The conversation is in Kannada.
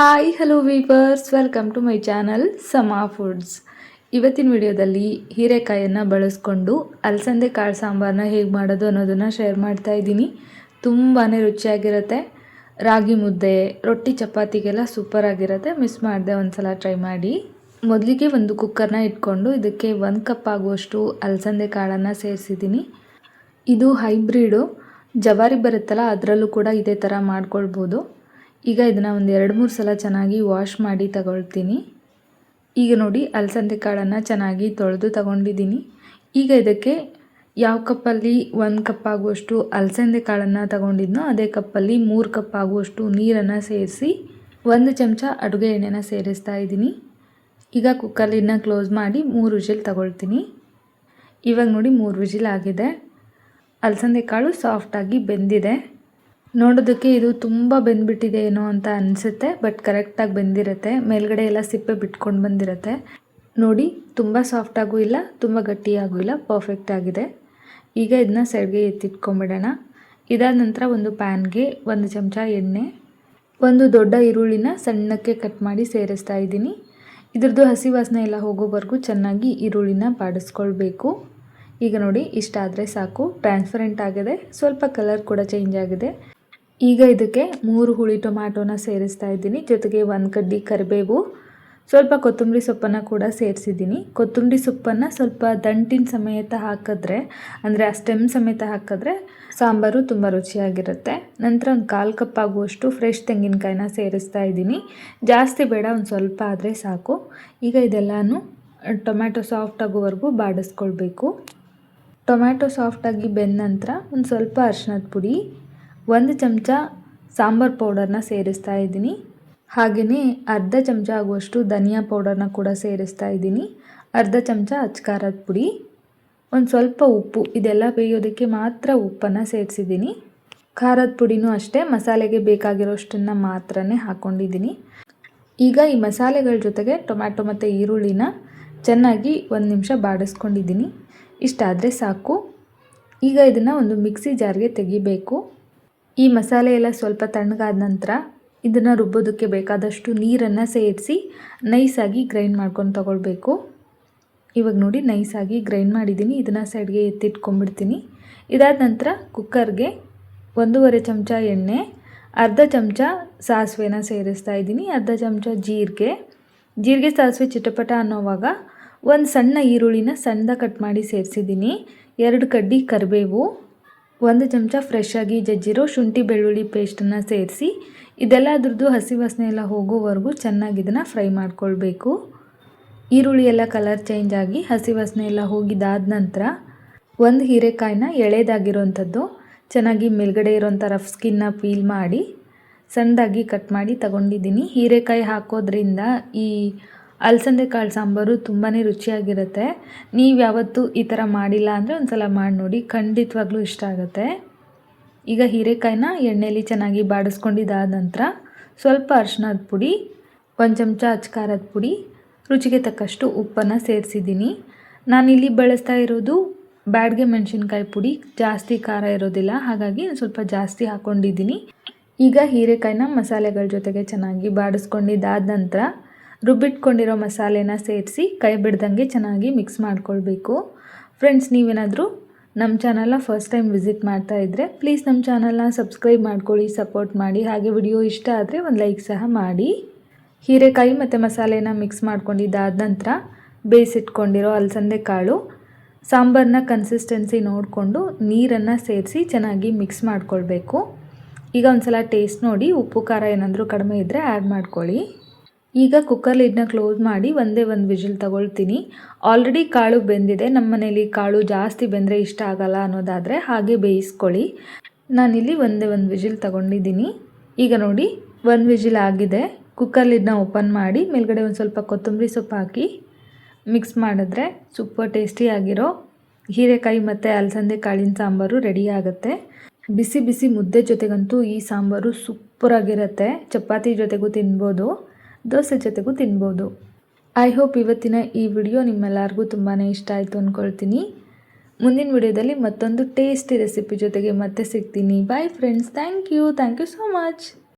Hi hello viewers, welcome to my channel Sama foods. ಇವತ್ತಿನ ವಿಡಿಯೋದಲ್ಲಿ ಹೀರೆಕಾಯನ್ನು ಬಳಸ್ಕೊಂಡು ಅಲಸಂದೆ ಕಾಳು ಸಾಂಬಾರನ್ನ ಹೇಗೆ ಮಾಡೋದು ಅನ್ನೋದನ್ನು ಶೇರ್ ಮಾಡ್ತಾ ಇದ್ದೀನಿ. ತುಂಬಾ ರುಚಿಯಾಗಿರುತ್ತೆ. ರಾಗಿ ಮುದ್ದೆ, ರೊಟ್ಟಿ, ಚಪಾತಿಗೆಲ್ಲ ಸೂಪರ್ ಆಗಿರುತ್ತೆ. ಮಿಸ್ ಮಾಡದೆ ಒಂದ್ಸಲ ಟ್ರೈ ಮಾಡಿ. ಮೊದಲಿಗೆ ಒಂದು ಕುಕ್ಕರ್ನ ಇಟ್ಕೊಂಡು ಇದಕ್ಕೆ 1 ಕಪ್ ಆಗುವಷ್ಟು ಅಲಸಂದೆ ಕಾಳನ್ನು ಸೇರಿಸಿದ್ದೀನಿ. ಇದು ಹೈಬ್ರಿಡು ಜವಾರಿ ಬರುತ್ತಲ್ಲ, ಅದರಲ್ಲೂ ಕೂಡ ಇದೇ ಥರ ಮಾಡ್ಕೊಳ್ಬೋದು. ಈಗ ಇದನ್ನು ಒಂದು 2-3 ಸಲ ಚೆನ್ನಾಗಿ ವಾಶ್ ಮಾಡಿ ತಗೊಳ್ತೀನಿ. ಈಗ ನೋಡಿ, ಅಲಸಂದೆ ಕಾಳನ್ನು ಚೆನ್ನಾಗಿ ತೊಳೆದು ತಗೊಂಡಿದ್ದೀನಿ. ಈಗ ಇದಕ್ಕೆ ಯಾವ ಕಪ್ಪಲ್ಲಿ 1 ಕಪ್ ಆಗುವಷ್ಟು ಅಲಸಂದೆ ಕಾಳನ್ನು ತಗೊಂಡಿದ್ನೋ ಅದೇ ಕಪ್ಪಲ್ಲಿ 3 ಕಪ್ ಆಗುವಷ್ಟು ನೀರನ್ನು ಸೇರಿಸಿ 1 ಚಮಚ ಅಡುಗೆ ಎಣ್ಣೆನ ಸೇರಿಸ್ತಾ ಇದ್ದೀನಿ. ಈಗ ಕುಕ್ಕರ್ಲಿನ ಕ್ಲೋಸ್ ಮಾಡಿ 3 ವಿಜಿಲ್ ತಗೊಳ್ತೀನಿ. ಇವಾಗ ನೋಡಿ 3 ವಿಜಿಲ್ ಆಗಿದೆ. ಅಲಸಂದೆ ಕಾಳು ಸಾಫ್ಟಾಗಿ ಬೆಂದಿದೆ. ನೋಡೋದಕ್ಕೆ ಇದು ತುಂಬ ಬೆಂದ್ಬಿಟ್ಟಿದೆ ಏನೋ ಅಂತ ಅನಿಸುತ್ತೆ, ಬಟ್ ಕರೆಕ್ಟಾಗಿ ಬೆಂದಿರುತ್ತೆ. ಮೇಲ್ಗಡೆ ಎಲ್ಲ ಸಿಪ್ಪೆ ಬಿಟ್ಕೊಂಡು ಬಂದಿರುತ್ತೆ. ನೋಡಿ, ತುಂಬ ಸಾಫ್ಟಾಗೂ ಇಲ್ಲ, ತುಂಬ ಗಟ್ಟಿಯಾಗೂ ಇಲ್ಲ, ಪರ್ಫೆಕ್ಟ್ ಆಗಿದೆ. ಈಗ ಇದನ್ನ ಸೈಡ್ಗೆ ಎತ್ತಿಟ್ಕೊಂಬಿಡೋಣ. ಇದಾದ ನಂತರ ಒಂದು ಪ್ಯಾನ್ಗೆ 1 ಚಮಚ ಎಣ್ಣೆ, ಒಂದು ದೊಡ್ಡ ಈರುಳ್ಳಿನ ಸಣ್ಣಕ್ಕೆ ಕಟ್ ಮಾಡಿ ಸೇರಿಸ್ತಾ ಇದ್ದೀನಿ. ಇದ್ರದ್ದು ಹಸಿ ವಾಸನೆ ಎಲ್ಲ ಹೋಗೋವರೆಗೂ ಚೆನ್ನಾಗಿ ಈರುಳ್ಳಿನ ಬಾಡಿಸ್ಕೊಳ್ಬೇಕು. ಈಗ ನೋಡಿ, ಇಷ್ಟ ಆದರೆ ಸಾಕು. ಟ್ರಾನ್ಸ್ಪರೆಂಟ್ ಆಗಿದೆ, ಸ್ವಲ್ಪ ಕಲರ್ ಕೂಡ ಚೇಂಜ್ ಆಗಿದೆ. ಈಗ ಇದಕ್ಕೆ 3 ಹುಳಿ ಟೊಮ್ಯಾಟೋನ ಸೇರಿಸ್ತಾ ಇದ್ದೀನಿ. ಜೊತೆಗೆ 1 ಕಡ್ಡಿ ಕರಿಬೇವು, ಸ್ವಲ್ಪ ಕೊತ್ತಂಬರಿ ಸೊಪ್ಪನ್ನು ಕೂಡ ಸೇರಿಸಿದ್ದೀನಿ. ಕೊತ್ತಂಬರಿ ಸೊಪ್ಪನ್ನು ಸ್ವಲ್ಪ ದಂಟಿನ ಸಮೇತ ಹಾಕಿದ್ರೆ, ಅಂದರೆ ಆ ಸ್ಟೆಮ್ ಸಮೇತ ಹಾಕಿದ್ರೆ ಸಾಂಬಾರು ತುಂಬ ರುಚಿಯಾಗಿರುತ್ತೆ. ನಂತರ ಒಂದು 1/4 ಕಪ್ ಆಗುವಷ್ಟು ಫ್ರೆಶ್ ತೆಂಗಿನಕಾಯಿನ ಸೇರಿಸ್ತಾ ಇದ್ದೀನಿ. ಜಾಸ್ತಿ ಬೇಡ, ಒಂದು ಸ್ವಲ್ಪ ಆದರೆ ಸಾಕು. ಈಗ ಇದೆಲ್ಲನೂ ಟೊಮ್ಯಾಟೊ ಸಾಫ್ಟ್ ಆಗೋವರೆಗೂ ಬಾಡಿಸ್ಕೊಳ್ಬೇಕು. ಟೊಮ್ಯಾಟೊ ಸಾಫ್ಟಾಗಿ ಬೆಂದ ನಂತರ ಒಂದು ಸ್ವಲ್ಪ ಅರಿಶಿಣದ ಪುಡಿ, 1 ಚಮಚ ಸಾಂಬಾರು ಪೌಡರ್ನ ಸೇರಿಸ್ತಾ ಇದ್ದೀನಿ. ಹಾಗೆಯೇ ಅರ್ಧ ಚಮಚ ಆಗುವಷ್ಟು ಧನಿಯಾ ಪೌಡರ್ನ ಕೂಡ ಸೇರಿಸ್ತಾ ಇದ್ದೀನಿ. ಅರ್ಧ ಚಮಚ ಅಚ್ಕಾರದ ಪುಡಿ, ಒಂದು ಸ್ವಲ್ಪ ಉಪ್ಪು, ಇದೆಲ್ಲ ಬೇಯೋದಕ್ಕೆ ಮಾತ್ರ ಉಪ್ಪನ್ನು ಸೇರಿಸಿದ್ದೀನಿ. ಖಾರದ ಪುಡಿನೂ ಅಷ್ಟೇ, ಮಸಾಲೆಗೆ ಬೇಕಾಗಿರೋಷ್ಟನ್ನು ಮಾತ್ರನೇ ಹಾಕ್ಕೊಂಡಿದ್ದೀನಿ. ಈಗ ಈ ಮಸಾಲೆಗಳ ಜೊತೆಗೆ ಟೊಮ್ಯಾಟೊ ಮತ್ತು ಈರುಳ್ಳಿನ ಚೆನ್ನಾಗಿ 1 ನಿಮಿಷ ಬಾಡಿಸ್ಕೊಂಡಿದ್ದೀನಿ. ಇಷ್ಟಾದರೆ ಸಾಕು. ಈಗ ಇದನ್ನು ಒಂದು ಮಿಕ್ಸಿ ಜಾರ್ಗೆ ತೆಗಿಬೇಕು. ಈ ಮಸಾಲೆ ಎಲ್ಲ ಸ್ವಲ್ಪ ತಣ್ಣಗಾದ ನಂತರ ಇದನ್ನು ರುಬ್ಬೋದಕ್ಕೆ ಬೇಕಾದಷ್ಟು ನೀರನ್ನು ಸೇರಿಸಿ ನೈಸಾಗಿ ಗ್ರೈಂಡ್ ಮಾಡ್ಕೊಂಡು ತಗೊಳ್ಬೇಕು. ಇವಾಗ ನೋಡಿ, ನೈಸಾಗಿ ಗ್ರೈಂಡ್ ಮಾಡಿದ್ದೀನಿ. ಇದನ್ನು ಸೈಡ್ಗೆ ಎತ್ತಿಟ್ಕೊಂಡ್ಬಿಡ್ತೀನಿ. ಇದಾದ ನಂತರ ಕುಕ್ಕರ್ಗೆ 1.5 ಚಮಚ ಎಣ್ಣೆ, ಅರ್ಧ ಚಮಚ ಸಾಸಿವೆನ ಸೇರಿಸ್ತಾ ಇದ್ದೀನಿ, ಅರ್ಧ ಚಮಚ ಜೀರಿಗೆ ಸಾಸಿವೆ ಚಿಟಪಟ ಅನ್ನೋವಾಗ 1 ಸಣ್ಣ ಈರುಳ್ಳಿನ ಸಣ್ಣದಾಗಿ ಕಟ್ ಮಾಡಿ ಸೇರಿಸಿದ್ದೀನಿ. 2 ಕಡ್ಡಿ ಕರಿಬೇವು, 1 ಚಮಚ ಫ್ರೆಶ್ ಆಗಿ ಜಜ್ಜಿರೋ ಶುಂಠಿ ಬೆಳ್ಳುಳ್ಳಿ ಪೇಸ್ಟನ್ನು ಸೇರಿಸಿ ಇದೆಲ್ಲ ಅದ್ರದ್ದು ಹಸಿ ವಾಸನೆ ಎಲ್ಲ ಹೋಗೋವರೆಗೂ ಚೆನ್ನಾಗಿ ಇದನ್ನು ಫ್ರೈ ಮಾಡ್ಕೊಳ್ಬೇಕು. ಈರುಳ್ಳಿ ಎಲ್ಲ ಕಲರ್ ಚೇಂಜ್ ಆಗಿ ಹಸಿ ವಾಸನೆ ಎಲ್ಲ ಹೋಗಿದ್ದಾದ ನಂತರ 1 ಹೀರೆಕಾಯಿನ ಎಳೆದಾಗಿರೋವಂಥದ್ದು ಚೆನ್ನಾಗಿ ಮೇಲ್ಗಡೆ ಇರೋಂಥ ರಫ್ ಸ್ಕಿನ್ನ ಪೀಲ್ ಮಾಡಿ ಸಣ್ಣದಾಗಿ ಕಟ್ ಮಾಡಿ ತಗೊಂಡಿದ್ದೀನಿ. ಹೀರೆಕಾಯಿ ಹಾಕೋದ್ರಿಂದ ಈ ಅಲಸಂದೆ ಕಾಳು ಸಾಂಬಾರು ತುಂಬಾ ರುಚಿಯಾಗಿರುತ್ತೆ. ನೀವು ಯಾವತ್ತೂ ಈ ಥರ ಮಾಡಿಲ್ಲ ಅಂದರೆ ಒಂದು ಸಲ ಮಾಡಿ ನೋಡಿ, ಖಂಡಿತವಾಗ್ಲೂ ಇಷ್ಟ ಆಗುತ್ತೆ. ಈಗ ಹೀರೆಕಾಯಿನ ಎಣ್ಣೆಯಲ್ಲಿ ಚೆನ್ನಾಗಿ ಬಾಡಿಸ್ಕೊಂಡಿದ್ದಾದ ನಂತರ ಸ್ವಲ್ಪ ಅರಿಶಿಣದ ಪುಡಿ, 1 ಚಮಚ ಅಚ್ಕಾರದ ಪುಡಿ, ರುಚಿಗೆ ತಕ್ಕಷ್ಟು ಉಪ್ಪನ್ನು ಸೇರಿಸಿದ್ದೀನಿ. ನಾನಿಲ್ಲಿ ಬಳಸ್ತಾ ಇರೋದು ಬ್ಯಾಡಗೆ ಮೆಣಸಿನ್ಕಾಯಿ ಪುಡಿ, ಜಾಸ್ತಿ ಖಾರ ಇರೋದಿಲ್ಲ, ಹಾಗಾಗಿ ಸ್ವಲ್ಪ ಜಾಸ್ತಿ ಹಾಕ್ಕೊಂಡಿದ್ದೀನಿ. ಈಗ ಹೀರೆಕಾಯಿನ ಮಸಾಲೆಗಳ ಜೊತೆಗೆ ಚೆನ್ನಾಗಿ ಬಾಡಿಸ್ಕೊಂಡಿದ್ದಾದ ನಂತರ ರುಬ್ಬಿಟ್ಕೊಂಡಿರೋ ಮಸಾಲೆನ ಸೇರಿಸಿ ಕೈ ಬಿಡ್ದಂಗೆ ಚೆನ್ನಾಗಿ ಮಿಕ್ಸ್ ಮಾಡ್ಕೊಳ್ಬೇಕು. ಫ್ರೆಂಡ್ಸ್, ನೀವೇನಾದರೂ ನಮ್ಮ ಚಾನಲ್ನ ಫಸ್ಟ್ ಟೈಮ್ ವಿಸಿಟ್ ಮಾಡ್ತಾ ಇದ್ದರೆ ಪ್ಲೀಸ್ ನಮ್ಮ ಚಾನಲ್ನ ಸಬ್ಸ್ಕ್ರೈಬ್ ಮಾಡ್ಕೊಳ್ಳಿ, ಸಪೋರ್ಟ್ ಮಾಡಿ. ಹಾಗೆ ವಿಡಿಯೋ ಇಷ್ಟ ಆದರೆ ಒಂದು ಲೈಕ್ ಸಹ ಮಾಡಿ. ಹೀರೆಕಾಯಿ ಮತ್ತು ಮಸಾಲೆನ ಮಿಕ್ಸ್ ಮಾಡ್ಕೊಂಡಿದ್ದಾದ ನಂತರ ಬೇಯಿಸಿಟ್ಕೊಂಡಿರೋ ಅಲಸಂದೆ ಕಾಳು ಸಾಂಬಾರನ್ನ ಕನ್ಸಿಸ್ಟೆನ್ಸಿ ನೋಡಿಕೊಂಡು ನೀರನ್ನು ಸೇರಿಸಿ ಚೆನ್ನಾಗಿ ಮಿಕ್ಸ್ ಮಾಡ್ಕೊಳ್ಬೇಕು. ಈಗ ಒಂದು ಸಲ ಟೇಸ್ಟ್ ನೋಡಿ, ಉಪ್ಪು ಖಾರ ಏನಾದರೂ ಕಡಿಮೆ ಇದ್ದರೆ ಆ್ಯಡ್ ಮಾಡ್ಕೊಳ್ಳಿ. ಈಗ ಕುಕ್ಕರ್ ಲಿಡ್ನ ಕ್ಲೋಸ್ ಮಾಡಿ ಒಂದೇ 1 ವಿಜಿಲ್ ತಗೊಳ್ತೀನಿ. ಆಲ್ರೆಡಿ ಕಾಳು ಬೆಂದಿದೆ. ನಮ್ಮ ಮನೇಲಿ ಕಾಳು ಜಾಸ್ತಿ ಬೆಂದರೆ ಇಷ್ಟ ಆಗಲ್ಲ ಅನ್ನೋದಾದರೆ ಹಾಗೆ ಬೇಯಿಸ್ಕೊಳ್ಳಿ. ನಾನಿಲ್ಲಿ ಒಂದೇ 1 ವಿಜಿಲ್ ತಗೊಂಡಿದ್ದೀನಿ. ಈಗ ನೋಡಿ, 1 ವಿಜಿಲ್ ಆಗಿದೆ. ಕುಕ್ಕರ್ ಲಿಡ್ನ ಓಪನ್ ಮಾಡಿ ಮೇಲ್ಗಡೆ ಒಂದು ಸ್ವಲ್ಪ ಕೊತ್ತಂಬರಿ ಸೊಪ್ಪು ಹಾಕಿ ಮಿಕ್ಸ್ ಮಾಡಿದ್ರೆ ಸೂಪರ್ ಟೇಸ್ಟಿಯಾಗಿರೋ ಹೀರೆಕಾಯಿ ಮತ್ತು ಅಲಸಂದೆ ಕಾಳಿನ ಸಾಂಬಾರು ರೆಡಿ ಆಗುತ್ತೆ. ಬಿಸಿ ಬಿಸಿ ಮುದ್ದೆ ಜೊತೆಗಂತೂ ಈ ಸಾಂಬಾರು ಸೂಪರಾಗಿರುತ್ತೆ. ಚಪಾತಿ ಜೊತೆಗೂ ತಿನ್ಬೋದು, ದೋಸೆ ಜೊತೆಗೂ ತಿನ್ಬೋದು. ಐ ಹೋಪ್ ಇವತ್ತಿನ ಈ ವಿಡಿಯೋ ನಿಮ್ಮೆಲ್ಲರಿಗೂ ತುಂಬಾ ಇಷ್ಟ ಆಯಿತು ಅಂದ್ಕೊಳ್ತೀನಿ. ಮುಂದಿನ ವಿಡಿಯೋದಲ್ಲಿ ಮತ್ತೊಂದು ಟೇಸ್ಟಿ ರೆಸಿಪಿ ಜೊತೆಗೆ ಮತ್ತೆ ಸಿಗ್ತೀನಿ. Bye friends, thank you so much.